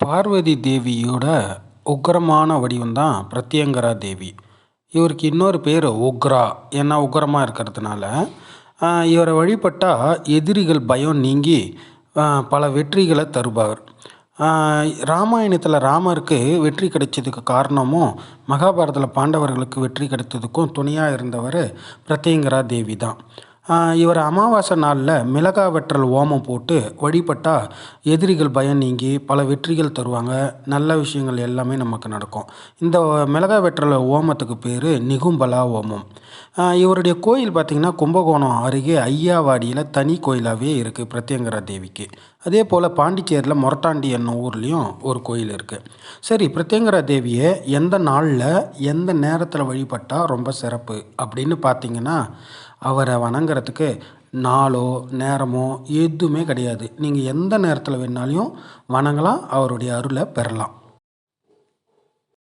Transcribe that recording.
பார்வதி தேவியோட உக்கிரமான வடிவம் தான் பிரத்யங்கரா தேவி. இவருக்கு இன்னொரு பேர் உக்ரா. ஏன்னா உக்கிரமாக இருக்கிறதுனால இவரை வழிபட்டால் எதிரிகள் பயம் நீங்கி பல வெற்றிகளை தருபவர். ராமாயணத்தில் ராமருக்கு வெற்றி கிடைச்சதுக்கு காரணமும் மகாபாரதத்தில் பாண்டவர்களுக்கு வெற்றி கிடைத்ததுக்கும் துணையாக இருந்தவர் பிரத்யங்கரா தேவி தான். இவர் அமாவாசை நாளில் மிளகா வெற்றல் ஓமம் போட்டு வழிபட்டால் எதிரிகள் பயம் நீங்கி பல வெற்றிகள் தருவாங்க. நல்ல விஷயங்கள் எல்லாமே நமக்கு நடக்கும். இந்த மிளகா வெற்றல் ஓமத்துக்கு பேர் நிகும்பலா ஓமம். இவருடைய கோயில் பார்த்திங்கன்னா கும்பகோணம் அருகே ஐயாவாடியில் தனி கோயிலாகவே இருக்குது பிரத்யங்கரா தேவிக்கு. அதே போல் பாண்டிச்சேரியில் மொரட்டாண்டி என்னும் ஊர்லேயும் ஒரு கோயில் இருக்குது. சரி, பிரத்யங்கரா தேவியை எந்த நாளில் எந்த நேரத்தில் வழிபட்டால் ரொம்ப சிறப்பு அப்படின்னு பார்த்திங்கன்னா, அவரை வணங்குறதுக்கு நாளோ நேரமோ எதுவுமே கிடையாது. நீங்கள் எந்த நேரத்தில் வேணாலையும் வணங்கலாம், அவருடைய அருளை பெறலாம்.